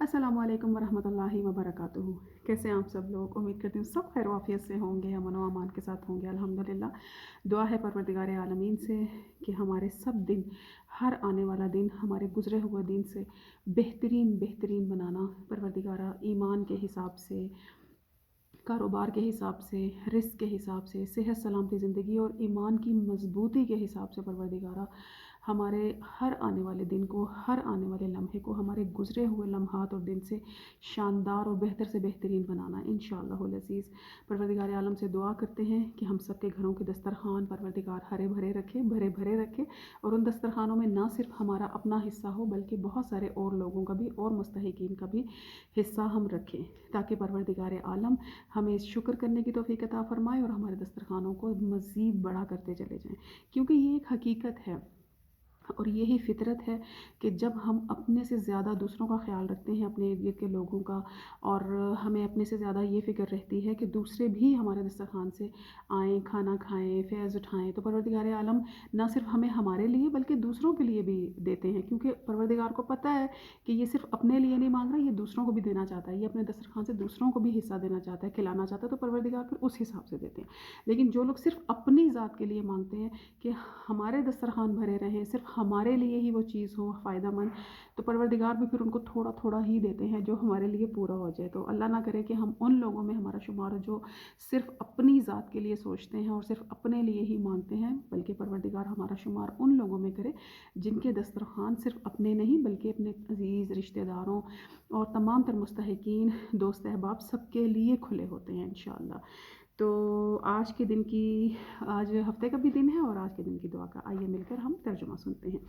अस्सलाम वालेकुम वरहमतुल्लाहि वबरकातुहू। कैसे हैं आप सब लोग? उम्मीद करती हूँ सब खैर वाफियत से होंगे, अमन व अमान के साथ होंगे अल्हम्दुलिल्लाह। दुआ है परवरदिगार आलमीन से कि हमारे सब दिन, हर आने वाला दिन हमारे गुज़रे हुए दिन से बेहतरीन बेहतरीन बनाना परवरदिगारा, ईमान के हिसाब से, कारोबार के हिसाब से, रिस्क के हिसाब से, सेहत सलामती ज़िंदगी और ईमान की मजबूती के हिसाब से परवरदिगारा हमारे हर आने वाले दिन को, हर आने वाले लम्हे को हमारे गुज़रे हुए लम्हात और दिन से शानदार और बेहतर से बेहतरीन बनाना इंशाअल्लाहुल अज़ीज़। परवरदिगार आलम से दुआ करते हैं कि हम सब के घरों के दस्तरखान परवरदिगार हरे भरे रखे, भरे भरे रखे, और उन दस्तरखानों में ना सिर्फ हमारा अपना हिस्सा हो बल्कि बहुत सारे और लोगों का भी और मुस्तहिकीन का भी हिस्सा हम रखें, ताकि परवरदिगार आलम हमें शुक्र करने की तौफीक अता फ़रमाए और हमारे दस्तरखानों को मज़ीद बड़ा करते चले जाएँ। क्योंकि ये एक हकीकत है और यही फ़ितरत है कि जब हम अपने से ज़्यादा दूसरों का ख्याल रखते हैं, अपने इर्द गिर्द के लोगों का, और हमें अपने से ज़्यादा ये फ़िक्र रहती है कि दूसरे भी हमारे दस्तरखान से आएँ, खाना खाएँ, फैज़ उठाएँ, तो परवरदिगार आलम ना सिर्फ हमें हमारे लिए बल्कि दूसरों के लिए भी देते हैं। क्योंकि परवरदिगार को पता है कि ये सिर्फ अपने लिए नहीं मांग रहा, ये दूसरों को भी देना चाहता है, ये अपने दस्तरखान से दूसरों को भी हिस्सा देना चाहता है, खिलाना चाहता है, तो परवरदिगार फिर उस हिसाब से देते हैं। लेकिन जो लोग सिर्फ अपनी ज़ात के लिए मांगते हैं कि हमारे दस्तरखान भरे रहें, सिर्फ हमारे लिए ही वो चीज़ हो फ़ायदेमंद, तो परवरदिगार भी फिर उनको थोड़ा थोड़ा ही देते हैं जो हमारे लिए पूरा हो जाए। तो अल्लाह ना करे कि हम उन लोगों में हमारा शुमार हो जो सिर्फ अपनी ज़ात के लिए सोचते हैं और सिर्फ अपने लिए ही मांगते हैं, बल्कि परवरदिगार हमारा शुमार उन लोगों में करे जिनके दस्तरखान सिर्फ अपने नहीं बल्कि अपने अज़ीज़ रिश्तेदारों और तमाम तर मुस्तहिकीन, दोस्त अहबाब सबके लिए खुले होते हैं इंशाअल्लाह। तो आज के दिन की, आज हफ्ते का भी दिन है और आज के दिन की दुआ का आइए मिलकर हम तर्जुमा सुनते हैं।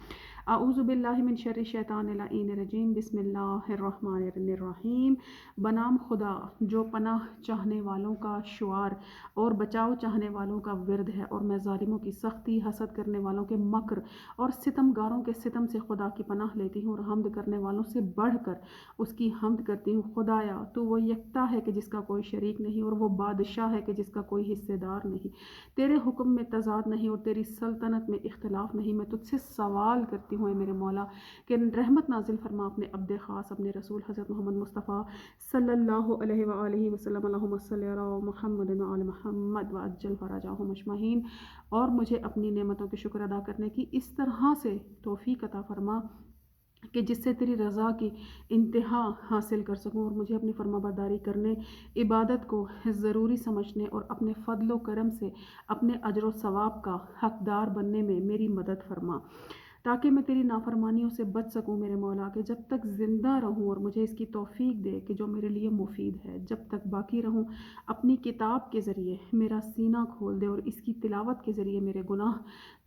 आऊज़ु बिल्लाहि मिन शर्रि शैतानिर लाइनिर रजीम, बिस्मिल्लाहिर्रहमानिर्रहीम। बनाम खुदा जो पनाह चाहने वालों का शुआर और बचाव चाहने वालों का विरद है, और मैं ज़ालिमों की सख्ती, हसद करने वालों के मक्र और सितमगारों के सितम से खुदा की पनाह लेती हूँ और हमद करने वालों से बढ़कर उसकी हमद करती हूँ। खुदाया तो वो यकता है कि जिसका कोई शरीक नहीं, और वो बादशाह है कि जिसका कोई हिस्सेदार नहीं। तेरे हुक्म में तजाद नहीं और तेरी सल्तनत में इख्तलाफ नहीं। मैं तुझसे सवाल करती हूँ मेरे मौला कि रहमत नाजिल फरमा अपने अब्द ख़ास, अपने रसूल हज़रत मोहम्मद मुस्तफ़ा सल्लल्लाहु अलैहि वसल्लम, अल्लाहुम्मा सल्लि अला मुहम्मद व आलि मुहम्मद व अज्जल फ़रजहुम अजमईन। और मुझे अपनी नेमतों के शुक्र अदा करने की इस तरह से तौफ़ीक अता फरमा कि जिससे तेरी रज़ा की इंतहा हासिल कर सकूं, और मुझे अपनी फर्माबरदारी करने, इबादत को ज़रूरी समझने और अपने फ़ضल व करम से अपने अजर व सवाब का हकदार बनने में मेरी मदद फरमा, ताकि मैं तेरी नाफरमानियों से बच सकूं मेरे मौला। के जब तक ज़िंदा रहूं, और मुझे इसकी तौफ़ीक दे कि जो मेरे लिए मुफीद है, जब तक बाकी रहूं, अपनी किताब के ज़रिए मेरा सीना खोल दे और इसकी तिलावत के ज़रिए मेरे गुनाह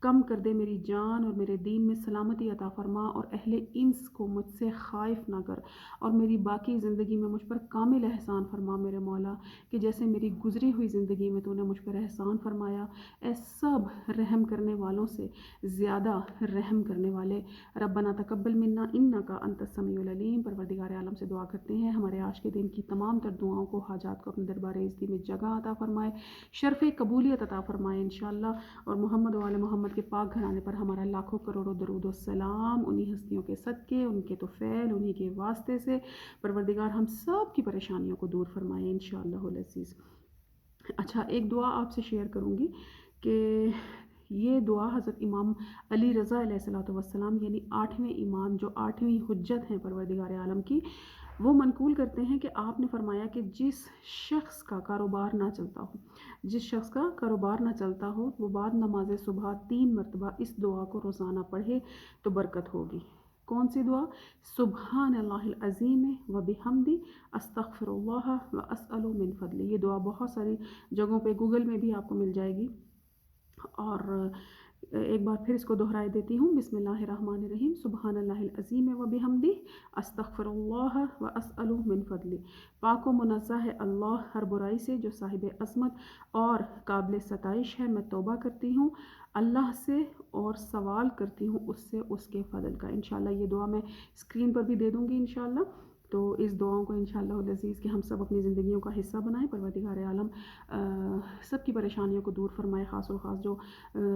कम कर दे, मेरी जान और मेरे दीन में सलामती अता फ़रमा, और अहले इंस को मुझसे ख़ाइफ़ ना कर, और मेरी बाकी ज़िंदगी में मुझ पर कामिल एहसान फरमा मेरे मौला, कि जैसे मेरी गुज़री हुई ज़िंदगी में तूने मुझ पर एहसान फरमाया। ऐ सब रहम करने वालों से ज़्यादा रहम करने वाले रब्बना तकब्बल मिन्ना इन्नका अंतस समीउल अलीम। परवरदिगार आलम से दुआ करते हैं हमारे आज के दिन की तमाम तर दुआओं को, हाजात को अपने दरबार इज़्ज़त में जगह अता फ़रमाए, शर्फ़ कबूलियत अता फ़रमाए इंशाअल्लाह। और मोहम्मद वाले मोहम्मद के पाक घराने पर हमारा लाखों करोड़ों दरूद व सलाम, उन्हीं हस्तियों के सदके, उनके तुफ़ैल, उन्हीं के वास्ते से परवरदिगार हम सब की परेशानियों को दूर फरमाए इंशाअल्लाहुल अज़ीज़। अच्छा, एक दुआ आपसे शेयर करूँगी कि ये दुआ हज़रत इमाम अली रज़ा अलैहिस्सलातु वस्सलाम, यानी 8वें इमाम, जो 8वीं हुज्जत हैं परवरदिगार आलम की, वो मनकूल करते हैं कि आपने फरमाया कि जिस शख्स का कारोबार ना चलता हो, जिस शख्स का कारोबार ना चलता हो, वो बाद नमाज सुबह 3 मरतबा इस दुआ को रोज़ाना पढ़े तो बरकत होगी। कौन सी दुआ? सुब्हानल्लाहिल अज़ीम व बिहम्दी अस्तग़फिरुल्लाह व अस्अलु मिन फ़ज़ली। ये दुआ बहुत सारी जगहों पे गूगल में भी आपको मिल जाएगी, और एक बार फिर इसको दोहराए देती हूँ। बिस्मिल्लाहिर्रहमानिर्रहीम, सुब्हानल्लाहिल अज़ीम व बिहम्दी अस्तग़फिरुल्लाह व अस्अलु मिन फ़ज़ली। पाक व मुनज़्ज़ह है अल्लाह हर बुराई से, जो साहिब अज़मत और काबिल सताइश है। मैं तौबा करती हूँ अल्लाह से और सवाल करती हूँ उससे उसके फ़ज़ल का। इंशाअल्लाह ये दुआ मैं स्क्रीन पर भी दे दूँगी इंशाअल्लाह। تو اس دعاؤں کو انشاءاللہ العزیز کہ ہم سب اپنی زندگیوں کا حصہ بنائیں. پروردگار عالم سب کی پریشانیوں کو دور فرمائے، خاص و خاص جو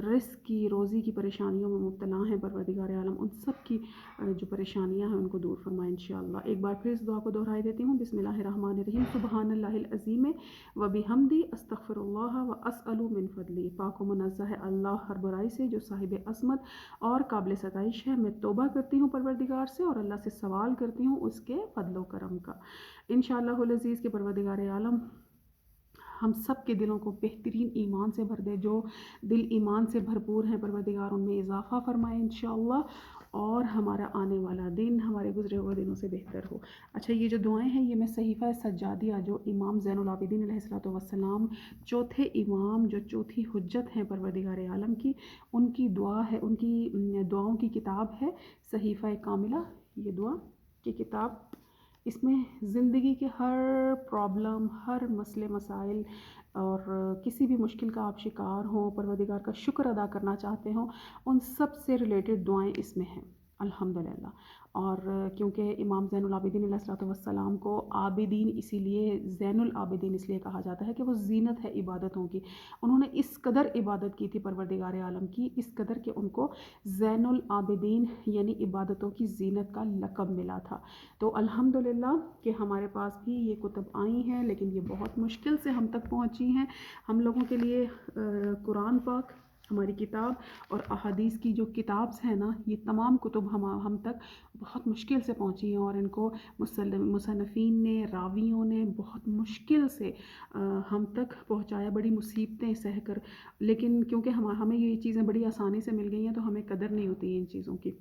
رزق کی روزی کی پریشانیوں میں مبتلا ہیں، پروردگار عالم ان سب کی جو پریشانیاں ہیں ان کو دور فرمائے انشاءاللہ. ایک بار پھر اس دعا کو دہرائی دیتی ہوں. بسم اللہ الرحمن الرحیم. سبحان اللہ العظیم و بحمدی استغفر اللہ و اسأل من فضلی. پاک و منزہ ہے اللہ ہر برائی سے جو صاحب عظمت اور قابل ستائش ہے. میں توبہ کرتی ہوں پروردگار سے اور اللہ سے سوال کرتی ہوں اس کے فضل و کرم کا. انشاءاللہ العزیز کے پروردگار عالم ہم سب کے دلوں کو بہترین ایمان سے بھر دے. جو دل ایمان سے بھرپور ہیں پروردگار ان میں اضافہ فرمائے انشاءاللہ، اور ہمارا آنے والا دن ہمارے گزرے ہوئے دنوں سے بہتر ہو. اچھا، یہ جو دعائیں ہیں یہ میں صحیفہ سجادیہ جو امام زین العابدین علیہ الصلوۃ والسلام چوتھے امام جو چوتھی حجت ہیں پروردگار عالم کی، ان کی دعا ہے، ان کی دعاؤں کی کتاب ہے صحیفہ کاملہ. یہ دعا کی کتاب، اس میں زندگی کے ہر پرابلم، ہر مسئلے مسائل اور کسی بھی مشکل کا آپ شکار ہوں، پروردگار کا شکر ادا کرنا چاہتے ہوں، ان سب سے ریلیٹڈ دعائیں اس میں ہیں الحمدللہ. اور کیونکہ امام زین العابدین علیہ الصلوۃ والسلام کو عابدین اسی لیے، زین العابدین اس لیے کہا جاتا ہے کہ وہ زینت ہے عبادتوں کی. انہوں نے اس قدر عبادت کی تھی پروردگار عالم کی، اس قدر کہ ان کو زین العابدین یعنی عبادتوں کی زینت کا لقب ملا تھا. تو الحمدللہ کہ ہمارے پاس بھی یہ کتب آئی ہیں، لیکن یہ بہت مشکل سے ہم تک پہنچی ہیں. ہم لوگوں کے لیے قرآن پاک ہماری کتاب اور احادیث کی جو کتابs ہیں نا، یہ تمام کتب ہم تک بہت مشکل سے پہنچی ہیں، اور ان کو مصنفین نے، راویوں نے بہت مشکل سے ہم تک پہنچایا، بڑی مصیبتیں سہ کر. لیکن کیونکہ ہمیں یہ چیزیں بڑی آسانی سے مل گئی ہیں تو ہمیں قدر نہیں ہوتی ہے ان چیزوں کی.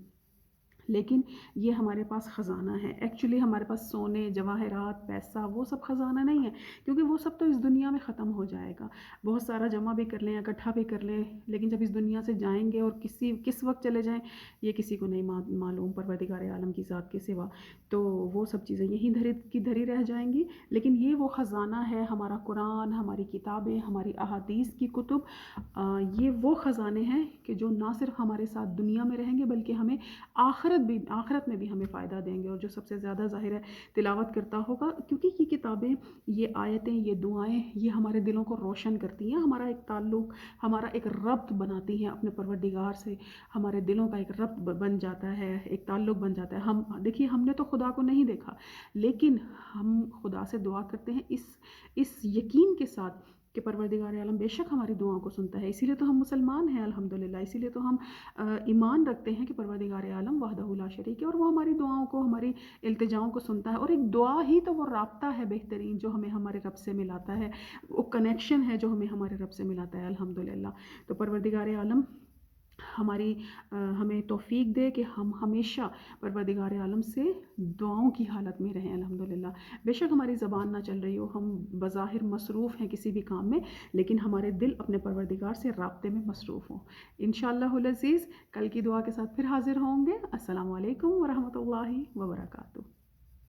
لیکن یہ ہمارے پاس خزانہ ہے. ایکچولی ہمارے پاس سونے، جواہرات، پیسہ وہ سب خزانہ نہیں ہے، کیونکہ وہ سب تو اس دنیا میں ختم ہو جائے گا. بہت سارا جمع بھی کر لیں، اکٹھا بھی کر لیں، لیکن جب اس دنیا سے جائیں گے اور کس وقت چلے جائیں یہ کسی کو نہیں معلوم پروردگار عالم کی ذات کے سوا. تو وہ سب چیزیں یہیں دھری کی دھری رہ جائیں گی. لیکن یہ وہ خزانہ ہے، ہمارا قرآن، ہماری کتابیں، ہماری احادیث کی کتب، یہ وہ خزانے ہیں کہ جو نہ صرف ہمارے ساتھ دنیا میں رہیں گے بلکہ ہمیں آخرت میں بھی ہمیں فائدہ دیں گے. اور جو سب سے زیادہ ظاہر ہے تلاوت کرتا ہوگا، کیونکہ یہ کتابیں، یہ آیتیں، یہ دعائیں، یہ ہمارے دلوں کو روشن کرتی ہیں، ہمارا ایک تعلق، ہمارا ایک ربط بناتی ہیں اپنے پروردگار سے. ہمارے دلوں کا ایک ربط بن جاتا ہے، ایک تعلق بن جاتا ہے. دیکھیے ہم نے تو خدا کو نہیں دیکھا، لیکن ہم خدا سے دعا کرتے ہیں اس یقین کے ساتھ کہ پروردگار عالم بے شک ہماری دعاؤں کو سنتا ہے. اسی لیے تو ہم مسلمان ہیں الحمدللہ. اسی لیے تو ہم ایمان رکھتے ہیں کہ پروردگار عالم وحدہ لا شریک ہے، اور وہ ہماری دعاؤں کو، ہماری التجاؤں کو سنتا ہے. اور ایک دعا ہی تو وہ رابطہ ہے بہترین جو ہمیں ہمارے رب سے ملاتا ہے، وہ کنیکشن ہے جو ہمیں ہمارے رب سے ملاتا ہے الحمدللہ. تو پروردگار عالم ہمیں توفیق دے کہ ہم ہمیشہ پروردگار عالم سے دعاؤں کی حالت میں رہیں الحمدللہ. بے شک ہماری زبان نہ چل رہی ہو، ہم بظاہر مصروف ہیں کسی بھی کام میں، لیکن ہمارے دل اپنے پروردگار سے رابطے میں مصروف ہوں. انشاءاللہ العزیز کل کی دعا کے ساتھ پھر حاضر ہوں گے. السلام علیکم ورحمۃ اللہ وبرکاتہ.